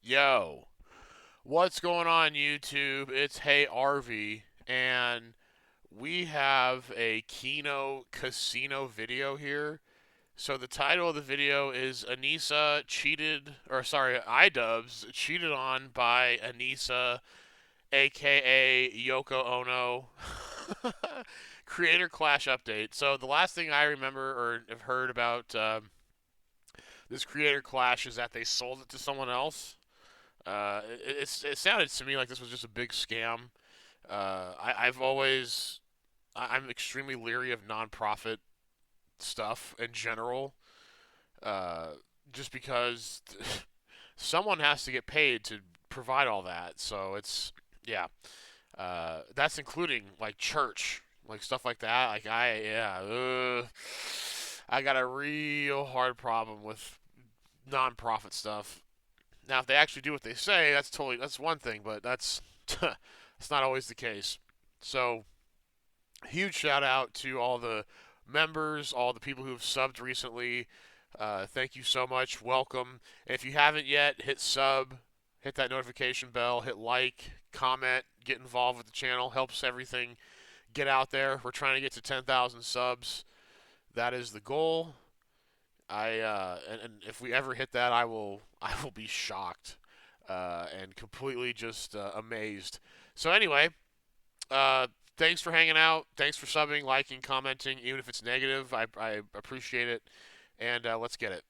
Yo, what's going on YouTube? It's Hey RV, and we have a Kino Casino video here. So the title of the video is iDubbbz cheated on by Anisa, aka Yoko Ono. Creator Clash update. So the last thing I remember or have heard about this Creator Clash is that they sold it to someone else. It sounded to me like this was just a big scam. I'm extremely leery of nonprofit stuff in general, just because someone has to get paid to provide all that. So yeah, that's including like church, like stuff like that. I got a real hard problem with nonprofit stuff. Now, if they actually do what they say, that's one thing, but that's that's not always the case. So, huge shout out to all the members, all the people who have subbed recently. Thank you so much. Welcome. And if you haven't yet, hit sub, hit that notification bell, hit like, comment, get involved with the channel. Helps everything get out there. We're trying to get to 10,000 subs. That is the goal. And if we ever hit that, I will be shocked and completely just amazed. So anyway, thanks for hanging out. Thanks for subbing, liking, commenting, even if it's negative. I appreciate it. And let's get it.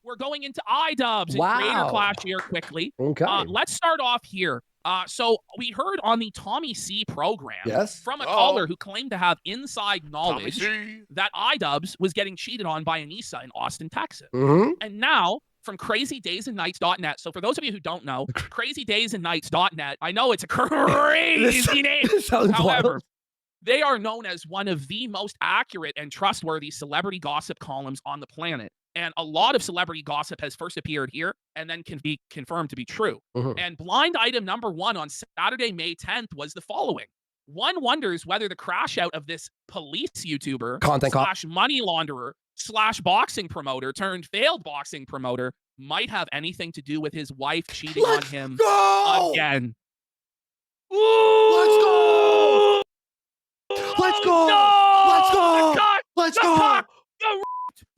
We're going into iDubbbz and Creator Clash here quickly. Okay. Let's start off here. So we heard on the Tommy C program from a Oh. caller who claimed to have inside knowledge Tommy C. that iDubbbz was getting cheated on by Anisa in Austin, Texas. Mm-hmm. And now from crazydaysandnights.net. So for those of you who don't know, crazydaysandnights.net, I know it's a crazy name. However, they are known as one of the most accurate and trustworthy celebrity gossip columns on the planet. And a lot of celebrity gossip has first appeared here and then can be confirmed to be true. Mm-hmm. And blind item number 1 on Saturday, May 10th was the following. One wonders whether the crash out of this police YouTuber / money launderer / boxing promoter turned failed boxing promoter might have anything to do with his wife cheating on him again. Ooh! Let's go! Let's go! No! Let's go! God, Let's the go! cock,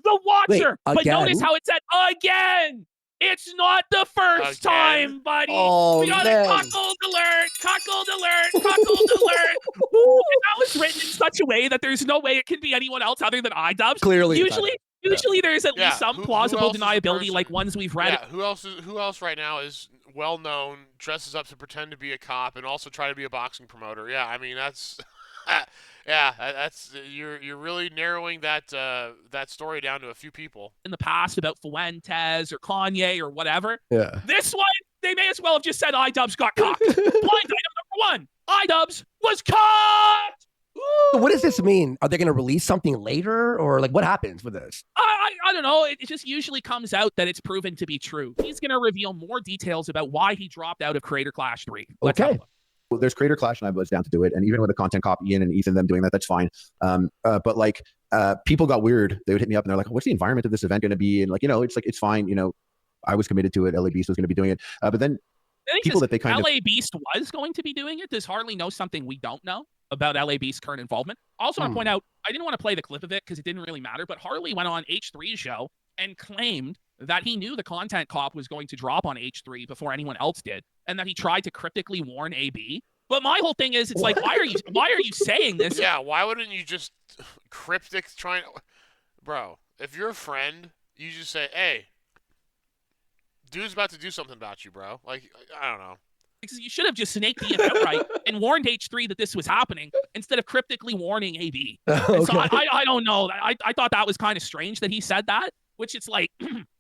the watcher. Wait, but notice how it said again. It's not the first time, buddy. Oh, we got man. a cuckold alert, cuckold alert, cuckold alert. And that was written in such a way that there's no way it can be anyone else other than iDubbbz. Clearly. Usually there's at least some who plausible else is the deniability person? like ones we've read. Yeah, who else right now is well known, dresses up to pretend to be a cop, and also try to be a boxing promoter? Yeah, I mean that's that's you're really narrowing that story down to a few people. In the past about Fuentes or Kanye or whatever. Yeah. This one, they may as well have just said iDubbbz got caught. Blind item number 1, iDubbbz was caught. So what does this mean? Are they going to release something later, or like what happens with this? I don't know. It just usually comes out that it's proven to be true. He's going to reveal more details about why he dropped out of Creator Clash 3. Let's have a look. Well, there's Creator Clash and I was down to do it, and even with a content cop Ian and Ethan them doing that, that's fine. But like people got weird. They would hit me up and they're like, what's the environment of this event going to be? And like, it's fine. I was committed to it. LABeast was going to be doing it, but then people that they kind of LABeast was going to be doing it. Does Harley know something we don't know about LABeast's current involvement? Also want to point out, I didn't want to play the clip of it because it didn't really matter, but Harley went on H3's show and claimed that he knew the content cop was going to drop on H3 before anyone else did, and that he tried to cryptically warn AB. But my whole thing is, it's like, why are you saying this? Yeah, why wouldn't you just cryptic bro? If you're a friend, you just say, "Hey, dude's about to do something about you, bro." Like, I don't know. You should have just snaked Ian outright and warned H3 that this was happening instead of cryptically warning AB. Okay. So I don't know. I thought that was kind of strange that he said that, which it's like,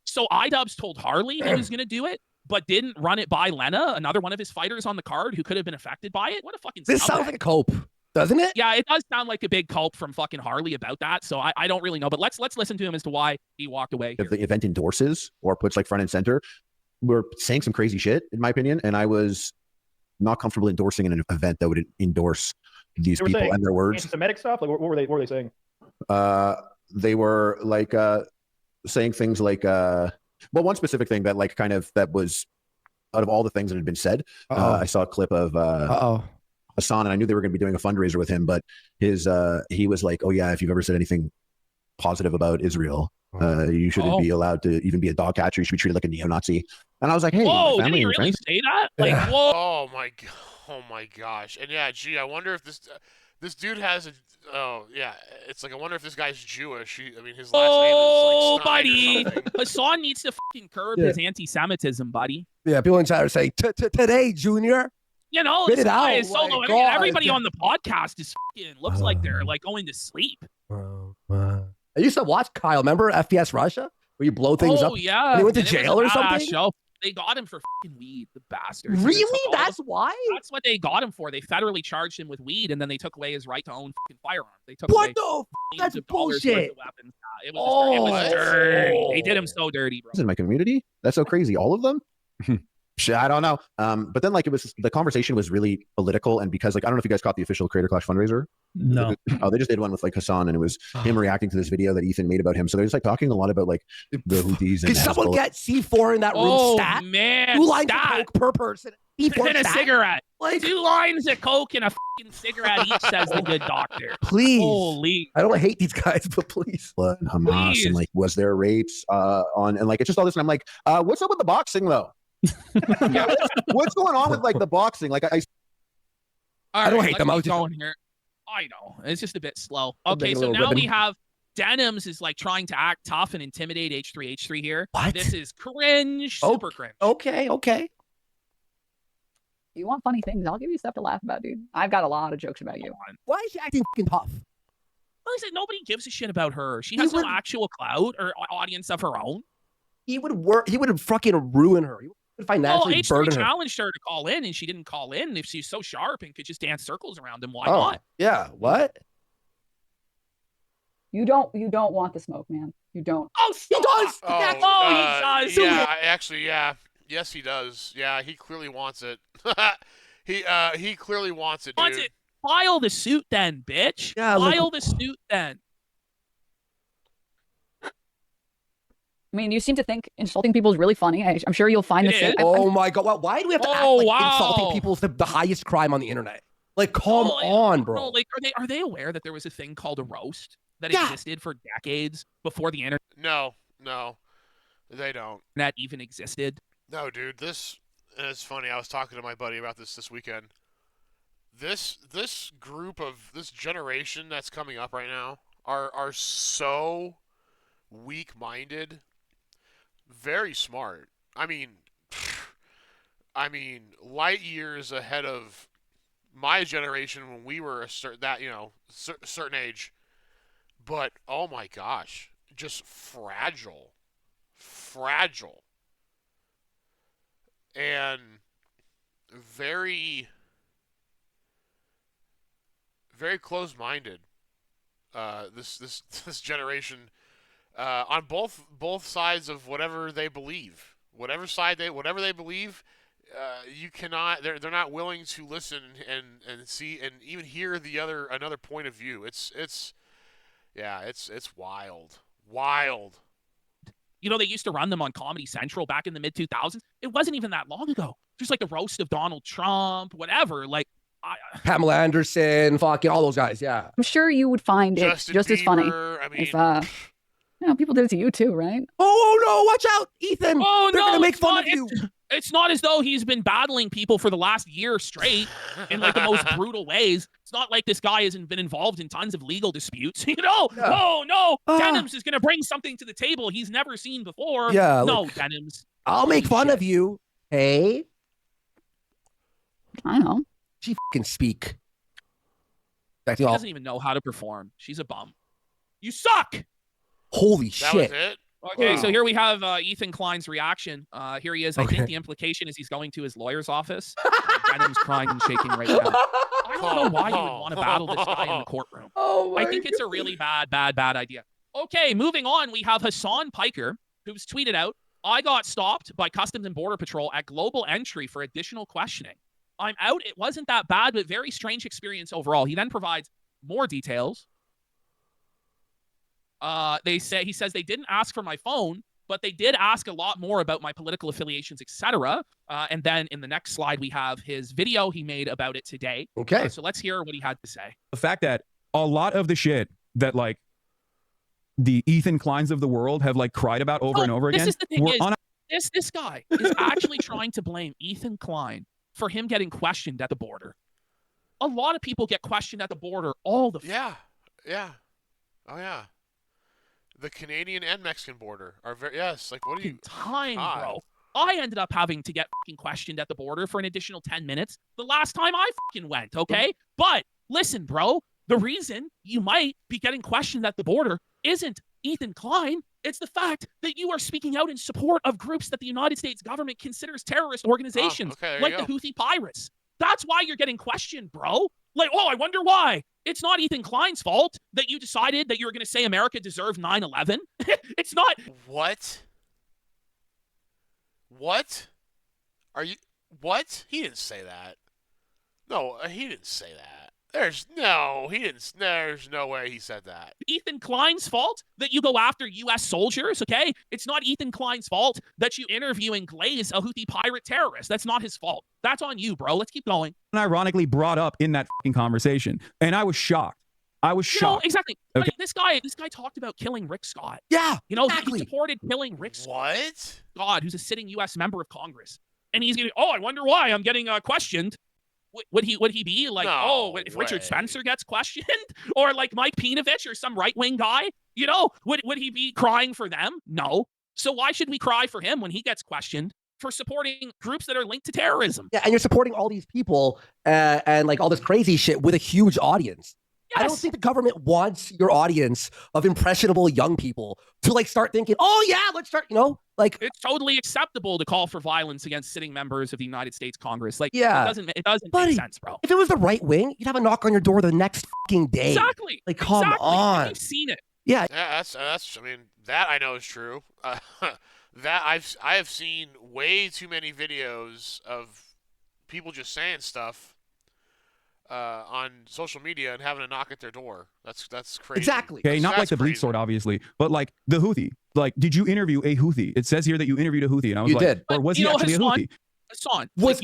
so iDubbbz told Harley he was going to do it, but didn't run it by Lena, another one of his fighters on the card who could have been affected by it. What a fucking This sounds like a cope, doesn't it? Yeah, it does sound like a big culp from fucking Harley about that. So I don't really know, but let's listen to him as to why he walked away. if the event endorses or puts like front and center, we're saying some crazy shit in my opinion, and I was not comfortable endorsing an event that would endorse these people and their words. Anti-Semitic stuff. Like what were they saying? They were like saying things like Well, one specific thing that like kind of that was out of all the things that had been said, I saw a clip of Hassan, and I knew they were going to be doing a fundraiser with him, but his he was like, "Oh yeah, if you've ever said anything positive about Israel, you shouldn't be allowed to even be a dog catcher. You should be treated like a neo-Nazi." And I was like, "Hey, whoa, family did he and really friends." say that? Like, whoa. Oh my gosh. And yeah, gee, I wonder if this dude has a. Oh yeah, it's like I wonder if this guy's Jewish. I mean, his last name is like Stein buddy, or something. Hassan needs to fucking curb his anti-Semitism, buddy. Yeah, people in chat are saying, "Today, Junior." You know, Spit this it guy out, is so my low. God. Everybody on the podcast is fucking looks like they're like going to sleep. I used to watch Kyle. Remember FPS Russia, where you blow things up? Oh yeah, And he went to and it was jail a or badass something? Show. They got him for fucking weed, the bastards. And they Really? took all That's why? That's what they got him for. They federally charged him with weed, and then they took away his right to own fucking firearms. They took What away the? millions That's of dollars worth bullshit. of weapons. It was dirty. They did him so dirty, bro. In my community, that's so crazy. All of them. Shit, I don't know. But then like it was the conversation was really political, and because like I don't know if you guys caught the official Creator Clash fundraiser. No. Oh, they just did one with like Hassan, and it was him reacting to this video that Ethan made about him. So they're just like talking a lot about like the Houthis. Could someone get C4 in that room? Oh Stat? man, 2 lines of stat. coke per person. C4 And a stat? cigarette. Like, 2 lines of coke and a fucking cigarette each, says the good doctor. please. Holy. I don't hate these guys, but please. and Hamas Please. and like was there rapes on and like it's just all this, and I'm like, what's up with the boxing though? What's going on with like the boxing? Like I don't hate them. I was just going here. I know it's just a bit slow. I'm Okay, making a so little now we ribbon. have Denims is like trying to act tough and intimidate H3 here. What? This is cringe, Oh, super cringe. Okay. You want funny things? I'll give you stuff to laugh about, dude. I've got a lot of jokes about you. Why is she acting fucking tough? Well, is it nobody gives a shit about her? She has no actual clout or audience of her own. He would work. He would fucking ruin her. He would Well, financially H3 burden her. challenged her to call in, and she didn't call in. If she's so sharp and could just dance circles around him, why Oh, not? yeah. What? You don't want the smoke, man. You don't. Oh, He does. Oh, he does. Yeah, actually, yeah. Yes, he does. Yeah, he clearly wants it. he clearly wants it, dude. Wants it. File the suit then, bitch. Yeah, like- File the suit then. I mean, you seem to think insulting people is really funny. I'm sure you'll find It this. is. Oh my God. Why do we have to act Oh, like wow. insulting people is the highest crime on the internet? Like, come Oh, like, on, bro. No, like, are they aware that there was a thing called a roast that Yeah. existed for decades before the internet No, they don't. even existed? No, dude. This is funny. I was talking to my buddy about this weekend. This group of this generation that's coming up right now are so weak-minded, very smart. I mean, light years ahead of my generation when we were a certain age. But oh my gosh, just fragile, and very, very close-minded. This generation, on both sides of whatever they believe, whatever they believe, you cannot. They're not willing to listen and see and even hear another point of view. It's wild. You know, they used to run them on Comedy Central back in the mid-2000s. It wasn't even that long ago. Just like the roast of Donald Trump, whatever. Like, Pamela Anderson, fucking all those guys. Yeah. I'm sure you would find it Justin just as funny Bieber, I mean, if people did it to you too, right? Oh no! Watch out, Ethan. oh They're no, gonna make it's fun not- of you. It's not as though he's been battling people for the last year straight in like the most brutal ways. It's not like this guy hasn't been involved in tons of legal disputes. You know? Yeah. Oh no, Ah. Denims is gonna bring something to the table he's never seen before. Yeah, No, like- Denims. I'll make fun of you. Hey, I know. she fucking speak. That's She all. doesn't even know how to perform. She's a bum. You suck. Holy that shit! was it. Okay, Wow. so here we have Ethan Klein's reaction. Here he is. I Okay. think the implication is he's going to his lawyer's office. Denims crying and shaking right now. I don't know why you would want to battle this guy in the courtroom. Oh my I think it's a really bad idea. Okay, moving on, we have Hassan Piker, who's tweeted out, I got stopped by Customs and Border Patrol at global entry for additional questioning. I'm out. It wasn't that bad, but very strange experience overall. He then provides more details. He says they didn't ask for my phone, but they did ask a lot more about my political affiliations, etc. And then in the next slide, we have his video he made about it today. Okay. So let's hear what he had to say. The fact that a lot of the shit that like the Ethan Kleins of the world have like cried about over and over again. This is the thing we're is, on this guy is actually trying to blame Ethan Klein for him getting questioned at the border. A lot of people get questioned at the border all the Yeah. Oh yeah. The Canadian and Mexican border are very like what do you time, God. bro. I ended up having to get fucking questioned at the border for an additional 10 minutes the last time I fucking went, okay? But listen, bro, the reason you might be getting questioned at the border isn't Ethan Klein. It's the fact that you are speaking out in support of groups that the United States government considers terrorist organizations, like the Houthi pirates. That's why you're getting questioned, bro. Like, oh, I wonder why. It's not Ethan Klein's fault that you decided that you were going to say America deserved 9/11. It's not. What? What? Are you what? He didn't say that. No, he didn't say that. There's no way he said that. Ethan Klein's fault that you go after U.S. soldiers, okay? It's not Ethan Klein's fault that you interview and glaze a Houthi pirate terrorist. That's not his fault. That's on you, bro. Let's keep going. ironically brought up in that fucking conversation, and I was shocked. I was shocked. Exactly. Okay. Like, this guy talked about killing Rick Scott. Yeah, You know, exactly. he supported killing Rick What? Scott, who's a sitting U.S. member of Congress. And he's going to, I wonder why I'm getting questioned. Would he be like, No if Richard way. Spencer gets questioned? Or like Mike Pinovich or some right-wing guy? You know, would he be crying for them? No. So why should we cry for him when he gets questioned for supporting groups that are linked to terrorism? Yeah, and you're supporting all these people and like all this crazy shit with a huge audience. I don't Yes. think the government wants your audience of impressionable young people to like start thinking, oh yeah, let's start, like It's totally acceptable to call for violence against sitting members of the United States Congress. Like, Yeah. it doesn't Buddy, make sense, bro. if it was the right wing, you'd have a knock on your door the next fucking day. Exactly. Like, come exactly. on. You've seen it. Yeah, Yeah, that's. I mean, that I know is true. That I have seen way too many videos of people just saying stuff on social media and having to knock at their door. That's crazy. exactly. Okay, not like That's the bleach crazy. sword, obviously, but like the Houthi. Like, did you interview a Houthi? It says here that you interviewed a Houthi, and I was You like, did. or was he You know, actually a Hassan, Houthi? Hassan, Was- like,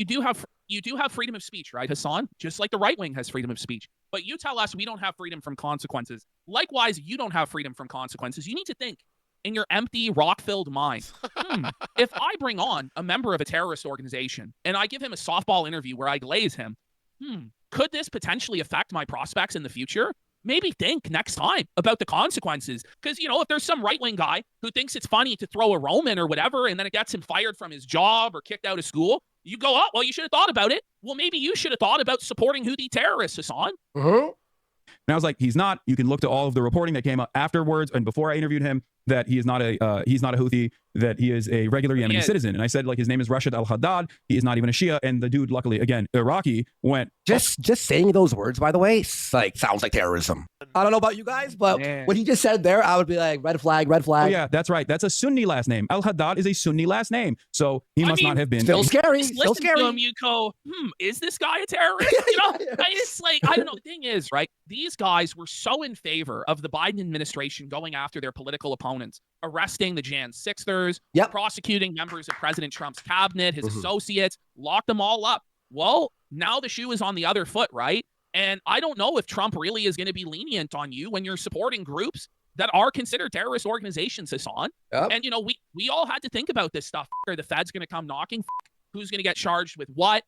you do have freedom of speech, right, Hassan? Just like the right wing has freedom of speech. But you tell us we don't have freedom from consequences. Likewise, you don't have freedom from consequences. You need to think in your empty, rock-filled mind. If I bring on a member of a terrorist organization and I give him a softball interview where I glaze him, could this potentially affect my prospects in the future? Maybe think next time about the consequences. Because, if there's some right-wing guy who thinks it's funny to throw a Roman or whatever, and then it gets him fired from his job or kicked out of school, you go, oh, well, you should have thought about it. Well, maybe you should have thought about supporting Houthi terrorists, Hassan. Mhm. And I was like, he's not. You can look to all of the reporting that came out afterwards and before I interviewed him that he is not a Houthi, that he is a regular Yemeni is. citizen. And I said, like, his name is Rashid al-Haddad. He is not even a Shia. And the dude, luckily, again, Iraqi, went, Just saying those words, by the way, sounds like terrorism. I don't know about you guys, but Yeah. what he just said there, I would be like, red flag, red oh, flag. yeah, that's right. That's a Sunni last name. Al-Haddad is a Sunni last name. So he I must mean, not have been. Still scary. Just Still listen to scary. him, you go, is this guy a terrorist? It's like, I don't know. The thing is, right, these guys were so in favor of the Biden administration going after their political opponents, arresting the Jan 6ers, Yep. prosecuting members of President Trump's cabinet, his Mhm. associates, locked them all up. Well, now the shoe is on the other foot, right? And I don't know if Trump really is going to be lenient on you when you're supporting groups that are considered terrorist organizations, Hassan. Yep. And, we all had to think about this stuff. Are the feds going to come knocking? Who's going to get charged with what?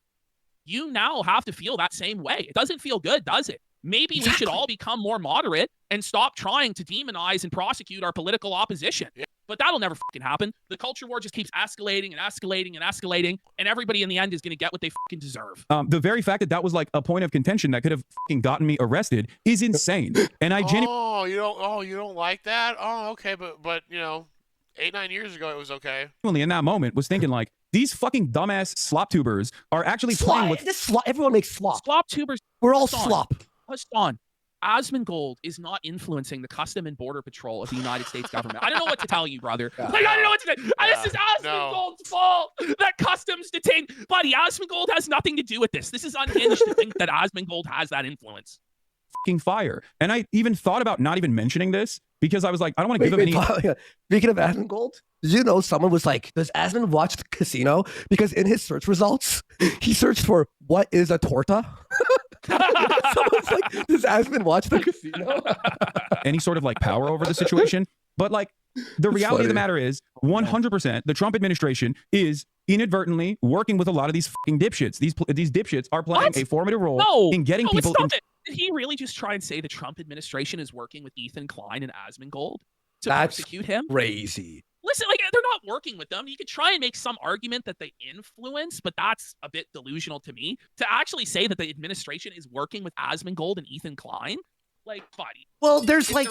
You now have to feel that same way. It doesn't feel good, does it? Maybe we should all become more moderate and stop trying to demonize and prosecute our political opposition. Yeah. But that'll never fucking happen. The culture war just keeps escalating and escalating and escalating, and everybody in the end is going to get what they fucking deserve. The very fact that that was like a point of contention that could have fucking gotten me arrested is insane. And I genuinely You don't like that? Oh, okay, but 8-9 years ago it was okay. in that moment was thinking like, these fucking dumbass slop tubers are actually playing with Everyone makes slop. Slop tubers, We're all Hassan. slop. Hassan, Asmongold is not influencing the Custom and Border Patrol of the United States government. I don't know what to tell you, brother. Yeah. Like, I don't know what to say. Yeah. This is Asmongold's fault that Customs detained. Buddy, Asmongold has nothing to do with this. This is unhinged to think that Asmongold has that influence. fucking fire. And I even thought about not even mentioning this because I was like, I don't want to give him any. Speaking of Asmongold, Did you know someone was like, does Asmon watch the casino? Because in his search results, he searched for what is a torta? Someone's like, does Asmon watch the casino? Any sort of like power over the situation. But like the reality of the matter is 100% the Trump administration is inadvertently working with a lot of these fucking dipshits. These dipshits are playing a formative role in getting people in. Did he really just try and say the Trump administration is working with Ethan Klein and Asmongold to That's persecute him? Crazy. Listen, like, they're not working with them. You could try and make some argument that they influence, but that's a bit delusional to me. To actually say that the administration is working with Asmongold and Ethan Klein, like, buddy. Well, there's like,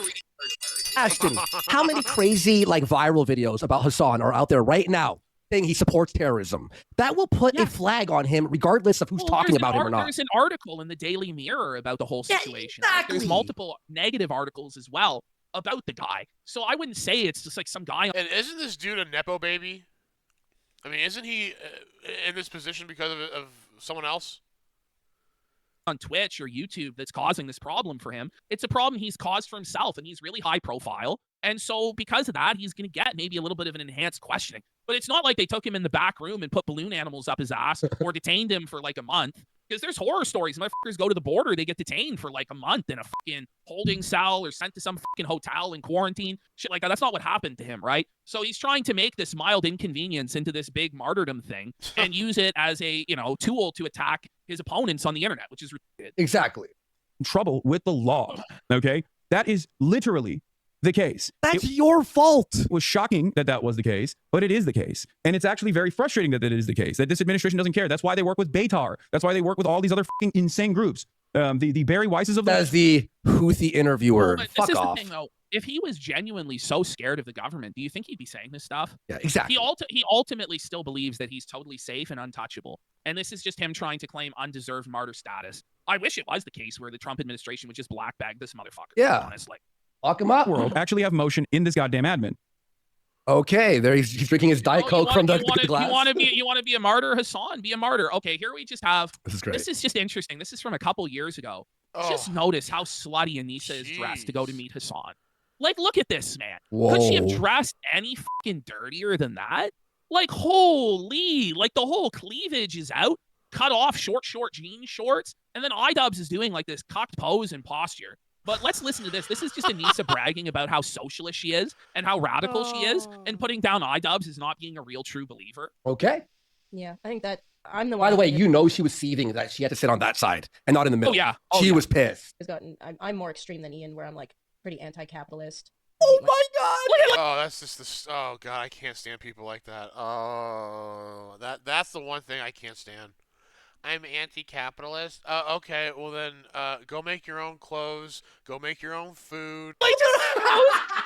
Ashton, how many crazy like viral videos about Hassan are out there right now saying he supports terrorism? That will put a flag on him regardless of who's talking about him or not. There's an article in the Daily Mirror about the whole situation. Exactly. There's multiple negative articles as well about the guy. So I wouldn't say it's just like some guy. And isn't this dude a Nepo baby? I mean, isn't he in this position because of someone else? On Twitch or YouTube that's causing this problem for him. It's a problem he's caused for himself, and he's really high profile. And so because of that, he's going to get maybe a little bit of an enhanced questioning. But it's not like they took him in the back room and put balloon animals up his ass or detained him for like a month. Because there's horror stories. Motherfuckers go to the border, they get detained for like a month in a fucking holding cell or sent to some fucking hotel in quarantine. Shit like that. That's not what happened to him, right? So he's trying to make this mild inconvenience into this big martyrdom thing and use it as a, tool to attack his opponents on the internet, which is ridiculous. Exactly. Trouble with the law. Okay? That is literally the case. That's your fault. It was shocking that that was the case, but it is the case. And it's actually very frustrating that it is the case, that this administration doesn't care. That's why they work with Beitar. That's why they work with all these other fucking insane groups. The Barry Weisses of the... As the Houthi interviewer. Well, Fuck off. The thing, though. If he was genuinely so scared of the government, do you think he'd be saying this stuff? Yeah, exactly. He ultimately still believes that he's totally safe and untouchable. And this is just him trying to claim undeserved martyr status. I wish it was the case where the Trump administration would just black bag this motherfucker. Yeah. Honestly. Lock him up. World actually have motion in this goddamn admin. Okay, there he's drinking his Diet Coke from the glass. You want to be a martyr, Hassan? Be a martyr. Okay, here we just have... This is great. This is just interesting. This is from a couple years ago. Just notice how slutty Anisa is dressed to go to meet Hassan. Like, look at this, man. Whoa. Could she have dressed any fucking dirtier than that? Like, holy, like the whole cleavage is out, cut off short jean shorts, and then iDubbbz is doing like this cocked pose and posture. But let's listen to this. This is just Anisa bragging about how socialist she is and how radical she is, and putting down iDubbbz as not being a real true believer. Okay. Yeah, I think that I'm the one. By the way, you know she was seething that she had to sit on that side and not in the middle. Oh, yeah. She was pissed. I'm more extreme than Ian, where I'm like pretty anti-capitalist. Oh my god! Oh, that's just this. Oh god, I can't stand people like that. Oh, that's the one thing I can't stand. I'm anti-capitalist. Okay, well then, go make your own clothes. Go make your own food. Like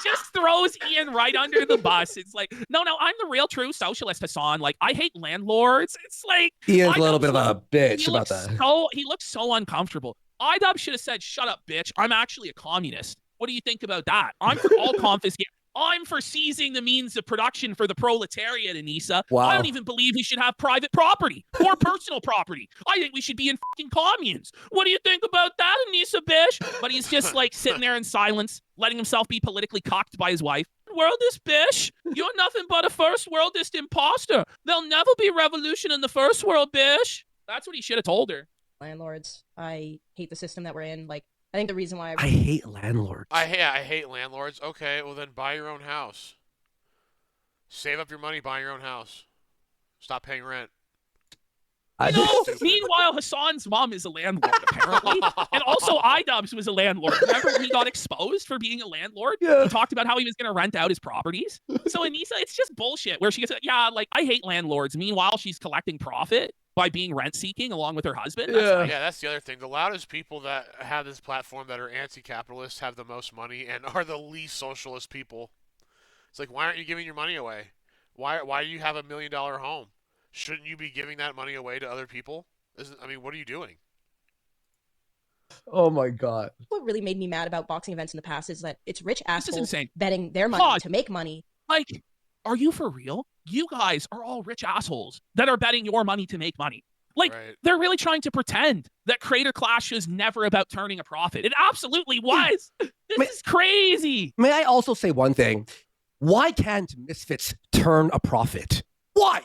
just throws Ian right under the bus. It's like, no, I'm the real true socialist, Hassan. Like, I hate landlords. It's like Ian's a little bit of a bitch about that. He looks so uncomfortable. iDubbbz should have said, "Shut up, bitch. I'm actually a communist." What do you think about that? I'm for all confiscation. I'm for seizing the means of production for the proletariat, Anisa. Wow. I don't even believe we should have private property or personal property. I think we should be in fucking communes. What do you think about that, Anisa, bitch? But he's just like sitting there in silence, letting himself be politically cocked by his wife. Worldist, bitch. You're nothing but a first worldist imposter. There'll never be revolution in the first world, bitch. That's what he should have told her. Landlords. I hate the system that we're in. Like, I think the reason why I hate landlords. I hate landlords. Okay, well then buy your own house. Save up your money, buy your own house. Stop paying rent. Meanwhile, Hassan's mom is a landlord, apparently. And also, iDubbbz was a landlord. Remember when he got exposed for being a landlord? Yeah. He talked about how he was going to rent out his properties. So Anisa, it's just bullshit where she gets, I hate landlords. Meanwhile, she's collecting profit by being rent-seeking along with her husband. That's the other thing. The loudest people that have this platform that are anti-capitalist have the most money and are the least socialist people. It's like, why aren't you giving your money away? Why do you have $1 million home? Shouldn't you be giving that money away to other people? What are you doing? Oh my god. what really made me mad about boxing events in the past is that it's rich assholes insane. betting their money to make money. Like, are you for real? You guys are all rich assholes that are betting your money to make money. Like, they're really trying to pretend that Creator Clash was never about turning a profit. It absolutely was. This is crazy. May I also say one thing? Why can't Misfits turn a profit? Why?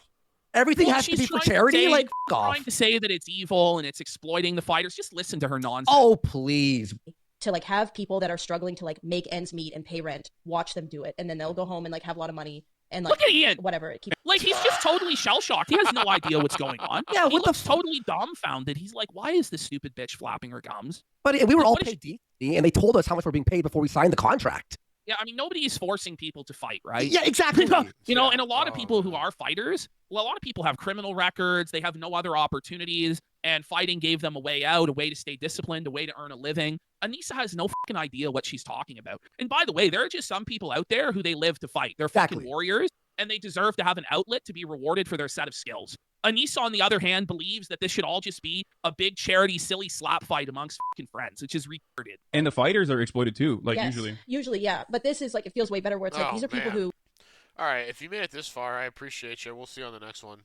Everything has to be for charity? Like, f off. Trying to say that it's evil and it's exploiting the fighters. Just listen to her nonsense. Oh, please. To like have people that are struggling to like make ends meet and pay rent, watch them do it, and then they'll go home and like have a lot of money and like look at Ian. Whatever. Like he's just totally shell shocked. He has no idea what's going on. Yeah, he looks totally dumbfounded. He's like, why is this stupid bitch flapping her gums? But we were all paid decently, and they told us how much we're being paid before we signed the contract. Yeah, I mean, nobody is forcing people to fight, right? Yeah, exactly. You know, and a lot of people who are fighters, well, a lot of people have criminal records. They have no other opportunities, and fighting gave them a way out, a way to stay disciplined, a way to earn a living. Anisa has no fucking idea what she's talking about. And by the way, there are just some people out there who they live to fight. They're fucking warriors, and they deserve to have an outlet to be rewarded for their set of skills. Anisa, on the other hand, believes that this should all just be a big charity, silly slap fight amongst fucking friends, which is retarded. And the fighters are exploited too, like yes, usually, yeah. But this is like, it feels way better where it's like, these are people who... All right, if you made it this far, I appreciate you. We'll see you on the next one.